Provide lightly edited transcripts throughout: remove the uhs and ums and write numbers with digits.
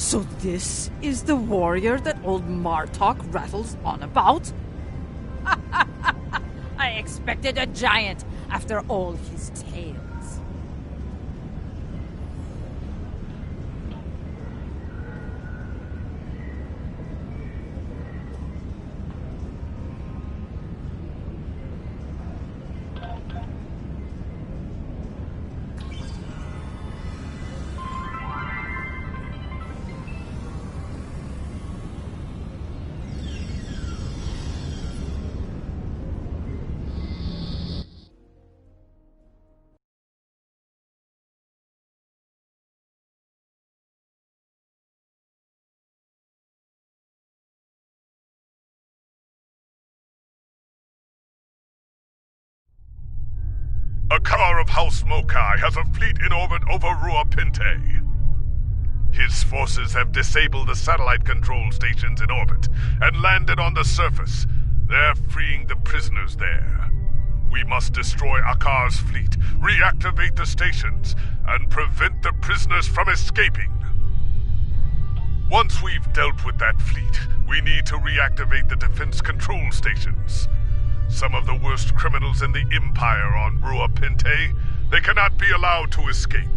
So this is the warrior that old Martok rattles on about? I expected a giant after all his tales. A car of House Mokai has a fleet in orbit over Rua Pinte. His forces have disabled the satellite control stations in orbit and landed on the surface. They're freeing the prisoners there. We must destroy Akar's fleet, reactivate the stations, and prevent the prisoners from escaping. Once we've dealt with that fleet, we need to reactivate the defense control stations. Some of the worst criminals in the Empire on Rua Pinte, they cannot be allowed to escape.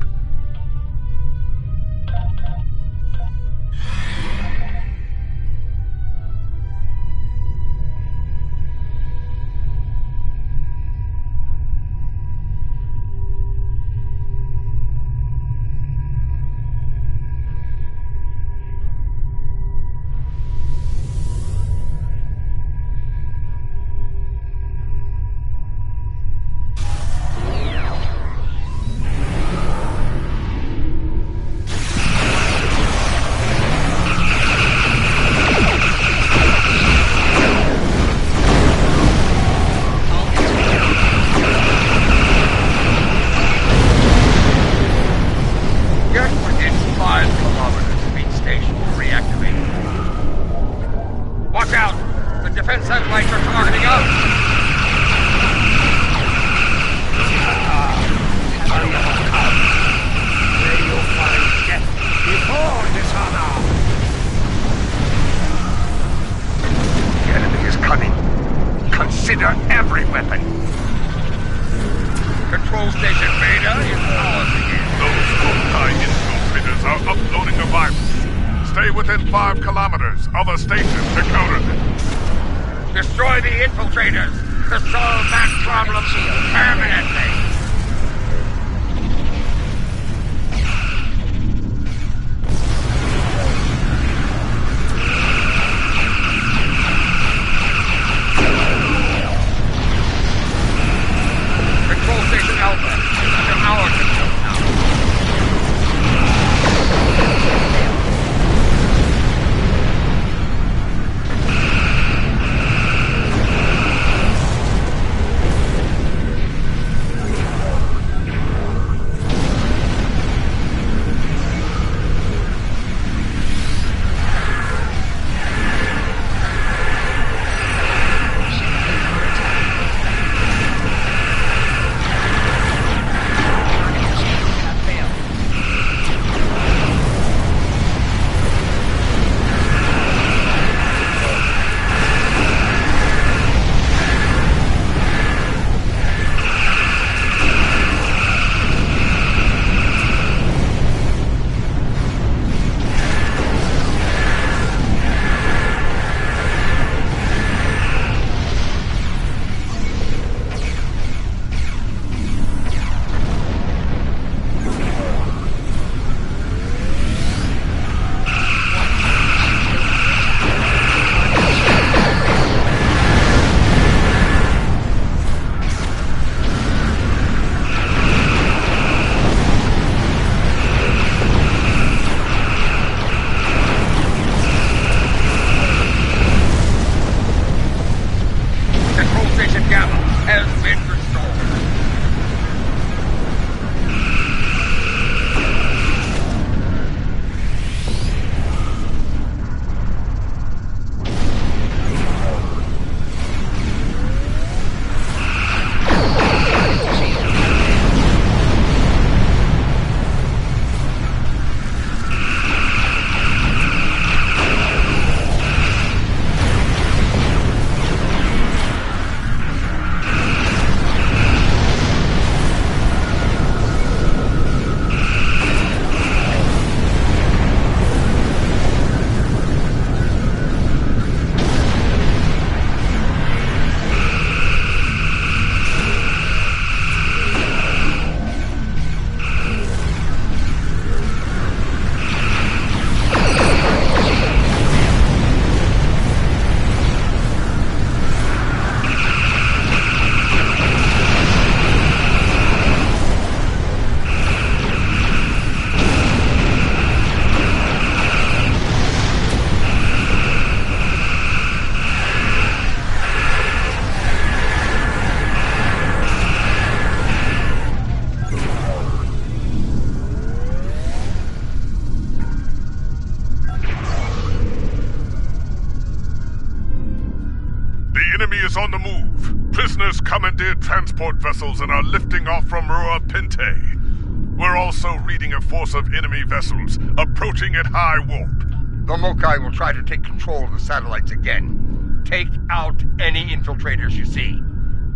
is on the move. Prisoners commandeered transport vessels and are lifting off from Rua Pinte. We're also reading a force of enemy vessels approaching at high warp. The Mokai will try to take control of the satellites again. Take out any infiltrators you see.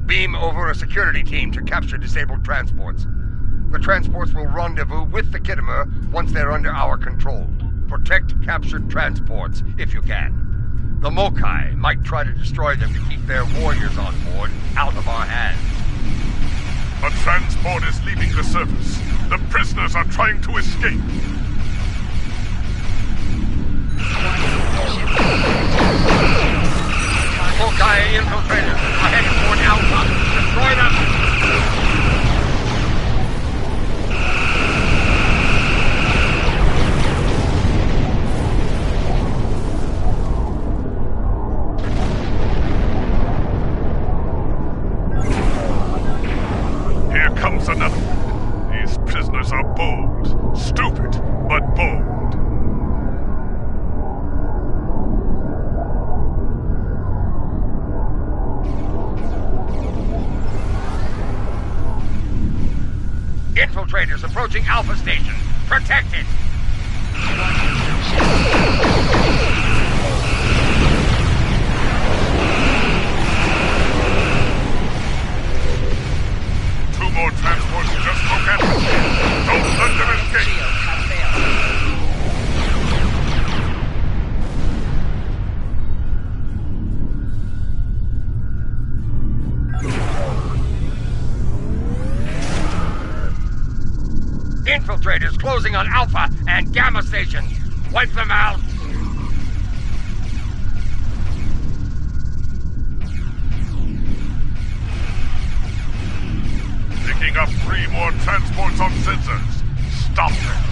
Beam over a security team to capture disabled transports. The transports will rendezvous with the Kittimer once they're under our control. Protect captured transports if you can. The Mokai might try to destroy them to keep their warriors on board out of our hands. A transport is leaving the surface. The prisoners are trying to escape. Mokai infiltrators are headed toward Alpha. Destroy them! Here comes another one. These prisoners are bold. Stupid, but bold. Infiltrators approaching Alpha Station. Protect it! Two more transports just broke out. Don't let them escape! Infiltrators closing on Alpha and Gamma stations. Wipe them out! Picking up 3 more transports on sensors. Stop them.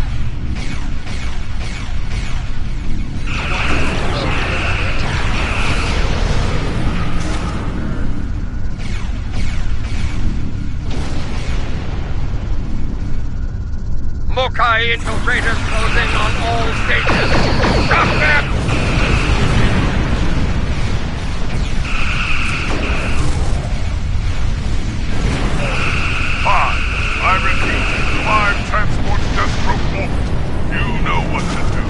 Mokai infiltrators closing on all stations. Stop them! I repeat, 5 transports just broke orbit. You know what to do.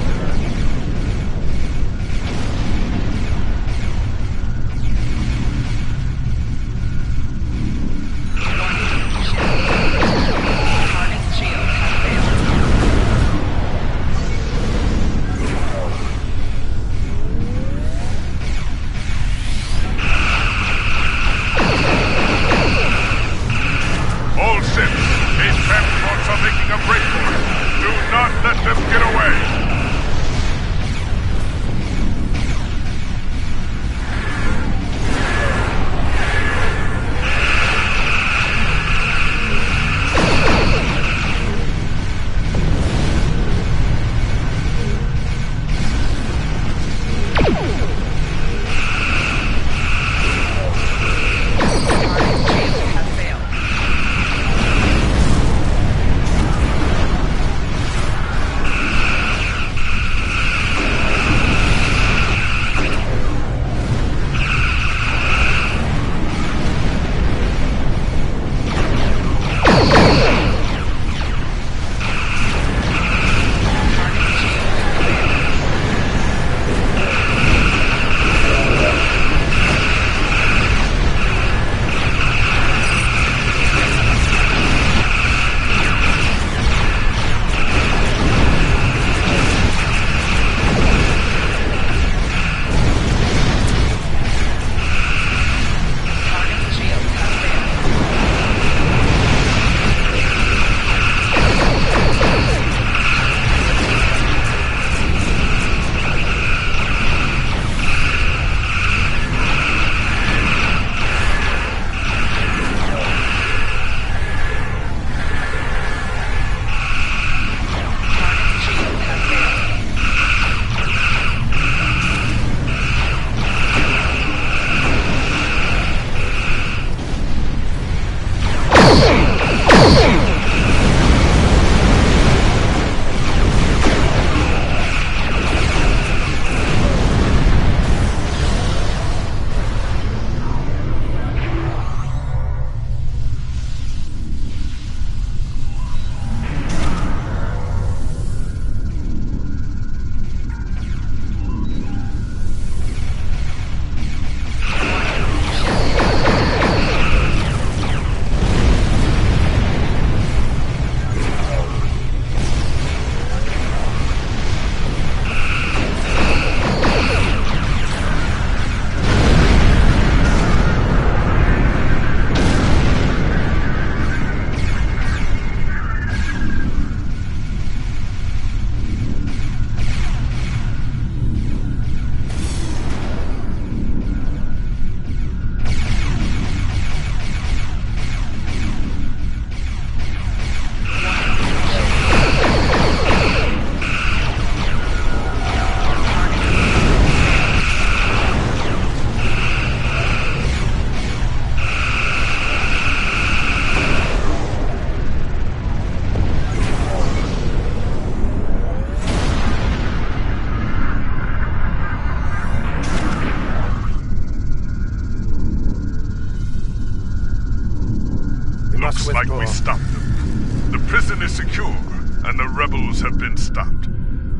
We stopped them. The prison is secure, and the rebels have been stopped.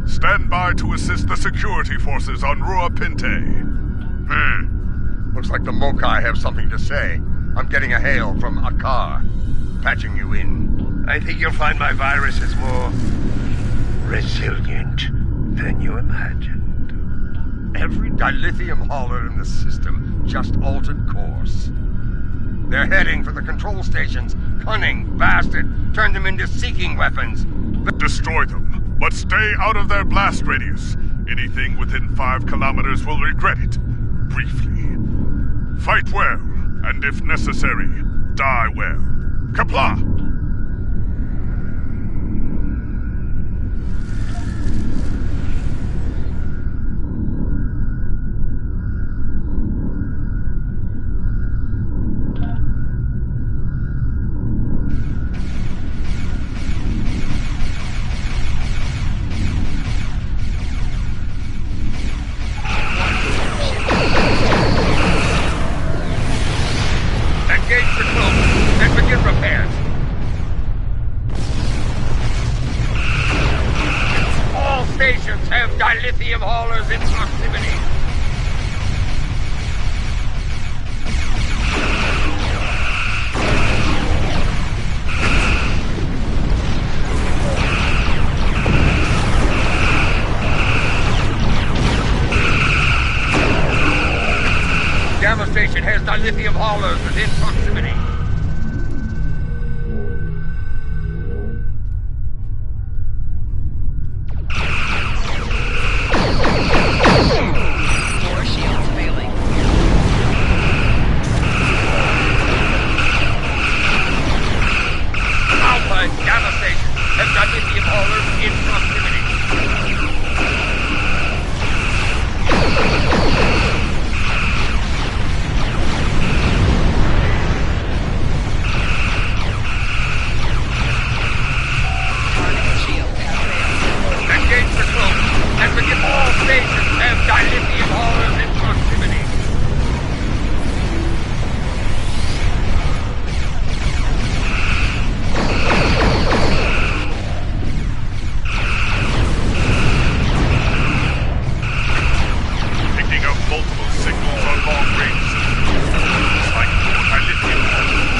Stand by to assist the security forces on Rua Pinte. Looks like the Mokai have something to say. I'm getting a hail from Akar. Patching you in. I think you'll find my virus is more resilient than you imagined. Every dilithium hauler in the system just altered course. They're heading for the control stations. Cunning bastard turned them into seeking weapons. Destroy them, but stay out of their blast radius. Anything within 5 kilometers will regret it. Briefly. Fight well, and if necessary, die well. Kapla! Engage the crew and begin repairs. All stations have dilithium haulers in proximity. Gamma station has dilithium haulers within proximity. Four shields failing. Alpha and Gamma station have dilithium haulers in proximity. Engage the crew and begin. All stations have dilithium haulers in proximity. Picking up multiple signals on long range systems. It's like more dilithium haulers.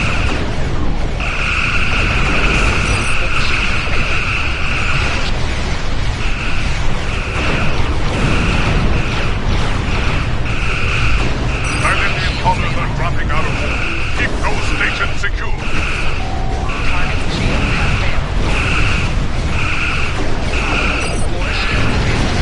Dilithium haulers are dropping out of orbit. Keep those stations secure. Target shield has failed. Four shields failing.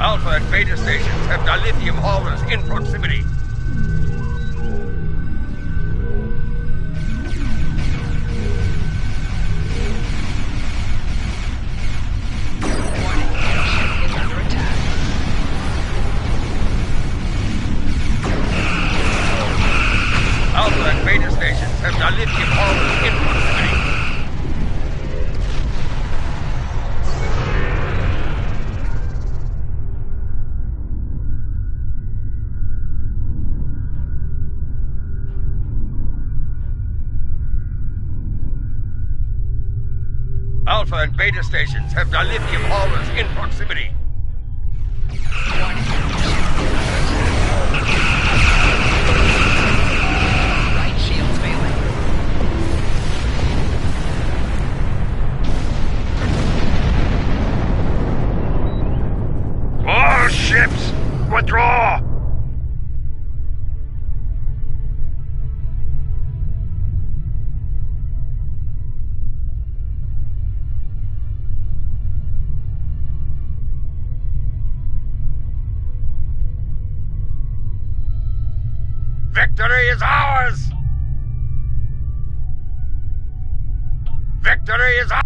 Alpha and Beta stations have dilithium haulers in proximity. Warning, airship is under attack. Alpha and Beta stations have dilithium haulers in proximity. Alpha and Beta stations have dilithium haulers in proximity. Right shield's failing. All ships, withdraw! Victory is ours! Victory is ours!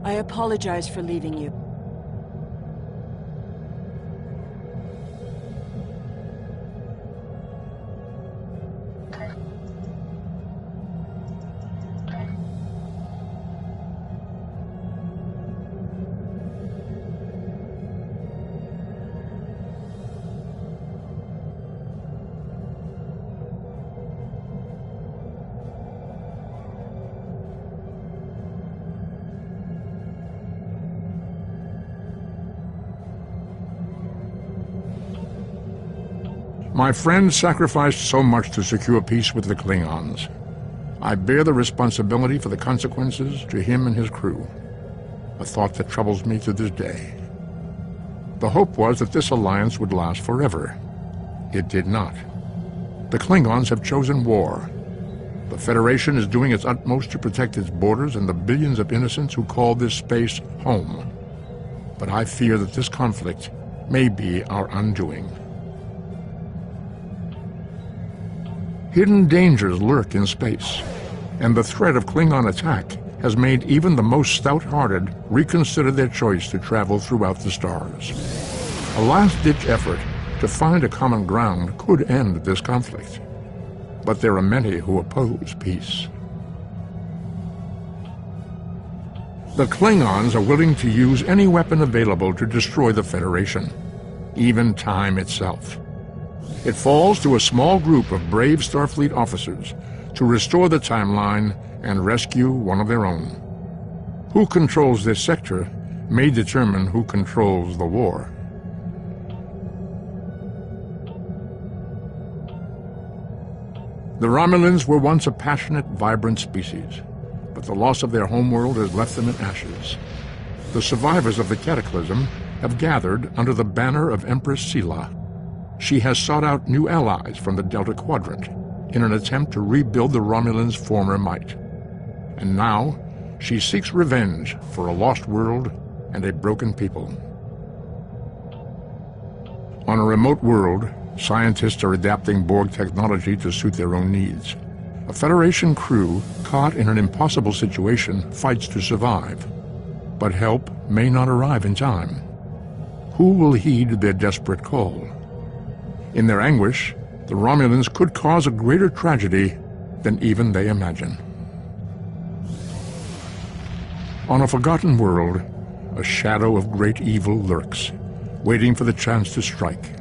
I apologize for leaving you. My friend sacrificed so much to secure peace with the Klingons. I bear the responsibility for the consequences to him and his crew, a thought that troubles me to this day. The hope was that this alliance would last forever. It did not. The Klingons have chosen war. The Federation is doing its utmost to protect its borders and the billions of innocents who call this space home. But I fear that this conflict may be our undoing. Hidden dangers lurk in space, and the threat of Klingon attack has made even the most stout-hearted reconsider their choice to travel throughout the stars. A last-ditch effort to find a common ground could end this conflict, but there are many who oppose peace. The Klingons are willing to use any weapon available to destroy the Federation, even time itself. It falls to a small group of brave Starfleet officers to restore the timeline and rescue one of their own. Who controls this sector may determine who controls the war. The Romulans were once a passionate, vibrant species, but the loss of their homeworld has left them in ashes. The survivors of the Cataclysm have gathered under the banner of Empress Sela. She has sought out new allies from the Delta Quadrant in an attempt to rebuild the Romulans' former might. And now, she seeks revenge for a lost world and a broken people. On a remote world, scientists are adapting Borg technology to suit their own needs. A Federation crew caught in an impossible situation fights to survive, but help may not arrive in time. Who will heed their desperate call? In their anguish, the Romulans could cause a greater tragedy than even they imagine. On a forgotten world, a shadow of great evil lurks, waiting for the chance to strike.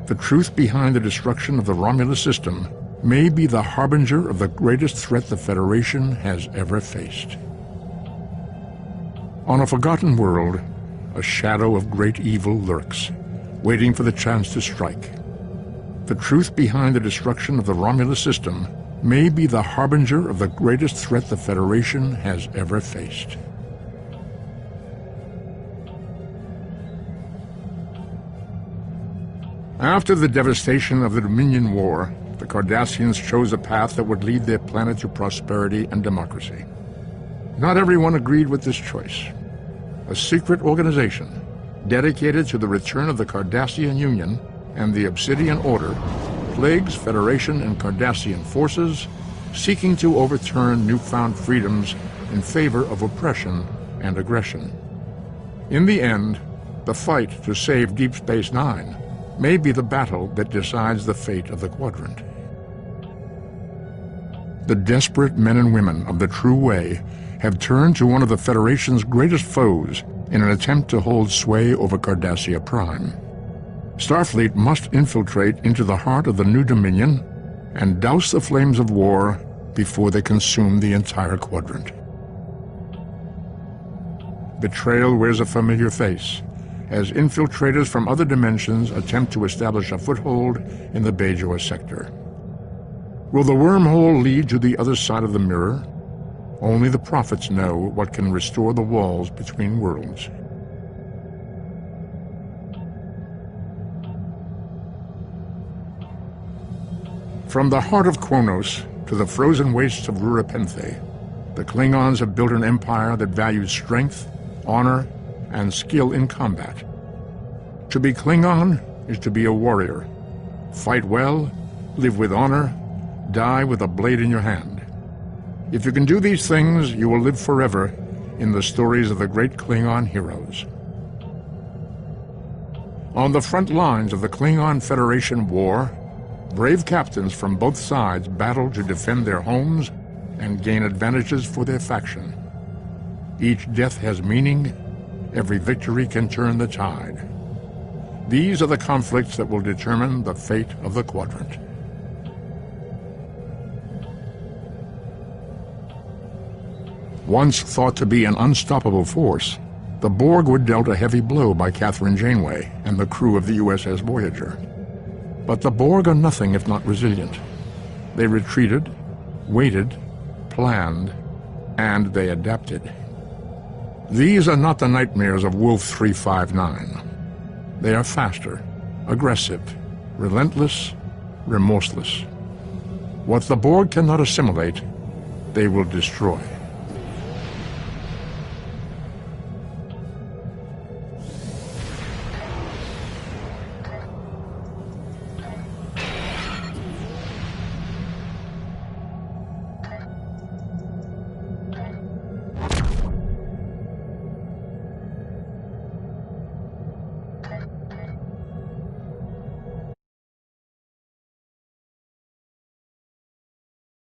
The truth behind the destruction of the Romulus system may be the harbinger of the greatest threat the Federation has ever faced. On a forgotten world, a shadow of great evil lurks, waiting for the chance to strike. The truth behind the destruction of the Romulus system may be the harbinger of the greatest threat the Federation has ever faced. After the devastation of the Dominion War, the Cardassians chose a path that would lead their planet to prosperity and democracy. Not everyone agreed with this choice. A secret organization dedicated to the return of the Cardassian Union and the Obsidian Order plagues Federation and Cardassian forces, seeking to overturn newfound freedoms in favor of oppression and aggression. In the end, the fight to save Deep Space Nine may be the battle that decides the fate of the Quadrant. The desperate men and women of the True Way have turned to one of the Federation's greatest foes in an attempt to hold sway over Cardassia Prime. Starfleet must infiltrate into the heart of the New Dominion and douse the flames of war before they consume the entire Quadrant. Betrayal wears a familiar face as infiltrators from other dimensions attempt to establish a foothold in the Bajor sector. Will the wormhole lead to the other side of the mirror? Only the prophets know what can restore the walls between worlds. From the heart of Kronos to the frozen wastes of Rurapenthe, the Klingons have built an empire that values strength, honor, and skill in combat. To be Klingon is to be a warrior. Fight well, live with honor, die with a blade in your hand. If you can do these things, you will live forever in the stories of the great Klingon heroes. On the front lines of the Klingon Federation war, brave captains from both sides battle to defend their homes and gain advantages for their faction. Each death has meaning. Every victory can turn the tide. These are the conflicts that will determine the fate of the Quadrant. Once thought to be an unstoppable force, the Borg were dealt a heavy blow by Catherine Janeway and the crew of the USS Voyager. But the Borg are nothing if not resilient. They retreated, waited, planned, and they adapted. These are not the nightmares of Wolf 359. They are faster, aggressive, relentless, remorseless. What the Borg cannot assimilate, they will destroy.